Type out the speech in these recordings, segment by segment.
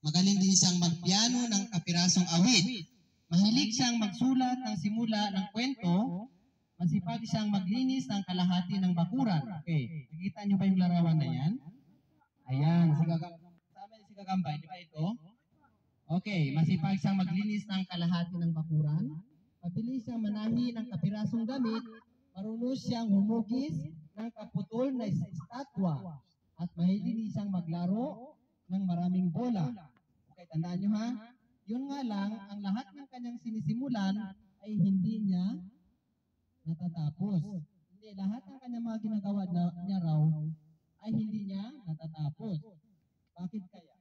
Magaling din siyang magpiano ng kapirasong awit. Mahilig siyang magsulat ng simula ng kwento. Masipag siyang maglinis ng kalahati ng bakuran. Okay, nakikita niyo ba yung larawan na yan? Ayan, si Gagamba, di ba ito? Okay, masipag siyang maglinis ng kalahati ng bakuran. Mabilis siyang manahi ng kapirasong damit. Marunong siyang humugis ng kaputol na estatwa. At mahilig siyang maglaro ng maraming bola. Okay, tandaan nyo ha? Yun nga lang, ang lahat ng kanyang sinisimulan ay hindi niya natatapos. Hindi, lahat ng kanyang mga ginagawa niya raw ay hindi niya natatapos. Bakit kaya?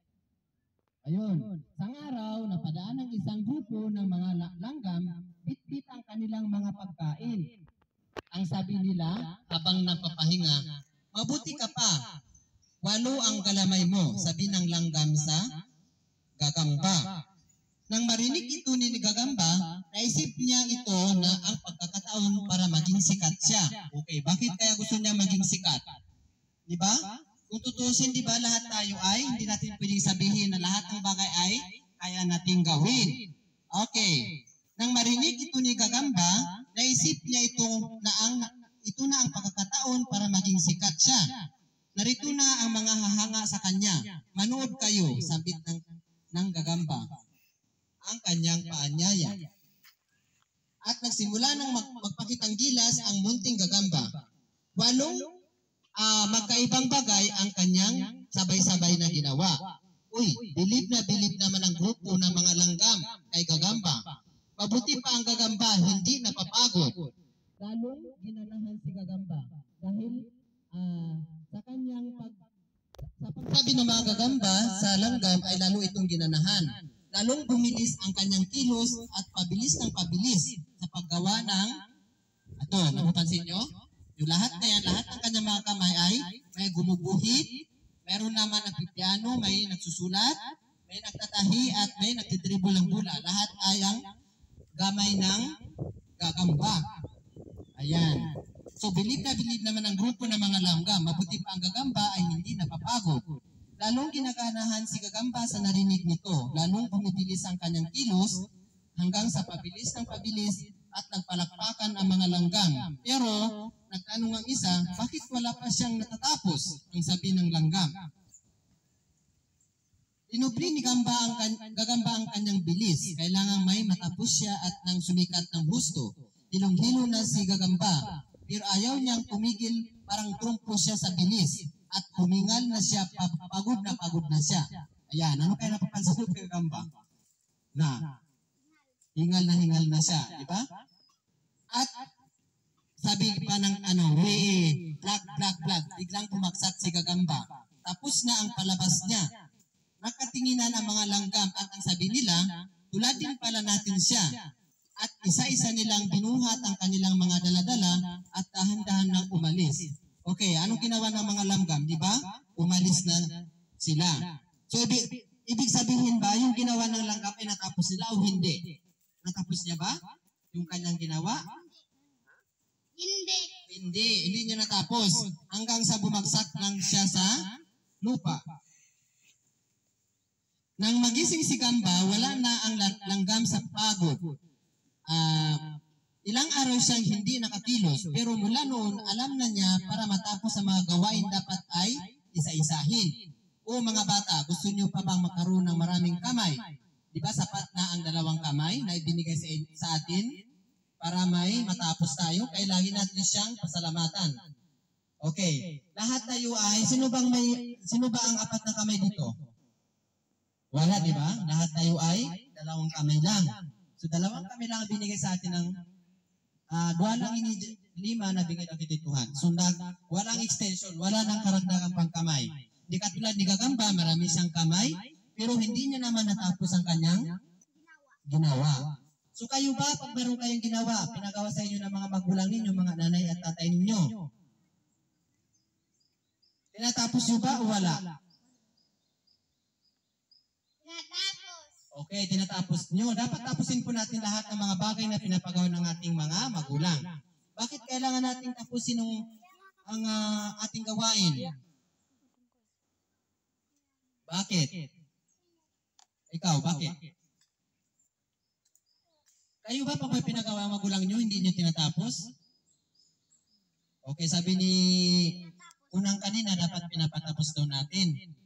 Ayun, isang araw, napadaan ng isang grupo ng mga langgam, bit-bit ang kanilang mga pagkain. Ang sabi nila, habang nagpapahinga, mabuti ka pa, 8 ang galamay mo, sabi ng langgam sa Gagamba. Nang marinig ito ni Gagamba, naisip niya ito na ang pagkakataon para maging sikat siya. Okay, bakit kaya gusto niya maging sikat? Di ba? Kung tutusin, di ba, lahat tayo ay, hindi natin pwedeng sabihin na lahat ng bagay ay kaya nating gawin. Okay. Nang marinig ito ni Gagamba, naisip niya ito na ang pagkakataon para maging sikat siya. Narito na ang mga hahanga sa kanya. Manood kayo, sabi ng Gagamba, ang kanyang paanyaya. At nagsimula ng magpakitang gilas ang munting Gagamba. 8 magkaibang bagay ang kanyang sabay-sabay na ginawa. Uy, bilib naman ang grupo ng mga langgam kay Gagamba. Mabuti pa ang Gagamba, hindi napapagod. Lalong ginanahan si Gagamba dahil sa kanyang sa pagsabi ng mga Gagamba sa langgam ay lalo itong ginanahan. Lalong bumilis ang kanyang kilos at pabilis ng pabilis sa paggawa ng, ito, napapansin nyo? Yung lahat na yan, lahat ng kanyang mga kamay ay may gumuguhit, meron naman nagpipiano, may nagsusulat, may nagtatahi at may nagtidribble ng bola. Lahat ay ang gamay ng Gagamba. Ayan. So, bilib naman ang grupo ng mga langgam. Mabuti pa ang Gagamba ay hindi napapagod. Lalong ginaganahan si Gagamba sa narinig nito. Lalong bumibilis ang kanyang kilos hanggang sa pabilis ng pabilis at nagpalakpakan ang mga langgam. Pero, nagtanong ang isa, bakit wala pa siyang natatapos? Ang sabi ng langgam. Inubli ni Gagamba ang kanyang bilis. Kailangan may matapos siya at nang sumikat ng husto. Hilong-hilo na si Gagamba. Pero ayaw niyang tumigil, parang trumpo siya sa bilis. At humingal na siya, pagod na siya. Ayan, ano kaya napapansin ng Gagamba? Hingal na siya, di ba? At sabi pa ng blag, biglang pumaksak si Gagamba. Tapos na ang palabas niya. Nakatinginan ang mga langgam at ang sabi nila, tuladin pala natin siya. At isa-isa nilang binuhat ang kanilang mga daladala at dahan-dahan nang umalis. Okay, anong ginawa ng mga langgam, di ba? Umalis na sila. So, ibig sabihin ba, yung ginawa ng langgam ay natapos nila o hindi? Natapos niya ba? Yung kanyang ginawa? Hindi niya natapos. Hanggang sa bumagsak lang siya sa lupa. Nang magising si Gamba, wala na ang langgam sa pagod. Ilang araw siyang hindi nakakilos, pero mula noon, alam na niya para matapos ang mga gawain dapat ay isa-isahin. O mga bata, gusto niyo pa bang makaroon ng maraming kamay? Di ba sapat na ang 2 kamay na ibinigay sa atin para may matapos tayo? Kaya lagi natin siyang pasalamatan. Okay, lahat tayo ay, sino ba ang 4 na kamay dito? Wala, di ba? Lahat tayo ay 2 kamay lang. So 2 kamay lang binigay sa atin ng 2 lang 5 na bigay ng Tuhan. So walang extension, wala nang karagdagang pangkamay. Di katulad ni Gagamba, marami siyang kamay, pero hindi niya naman natapos ang kanyang ginawa. So kayo ba, pag meron kayong ginawa, pinagawa sa inyo ng mga magulang ninyo, mga nanay at tatay ninyo, tinatapos niyo ba o wala? Okay, tinatapos nyo. Dapat tapusin po natin lahat ng mga bagay na pinapagawa ng ating mga magulang. Bakit kailangan natin tapusin ang ating gawain? Bakit? Ikaw, bakit? Kayo ba pag may pinagawa ang magulang nyo, hindi nyo tinatapos? Okay, sabi ni unang kanina, dapat pinapatapos daw natin.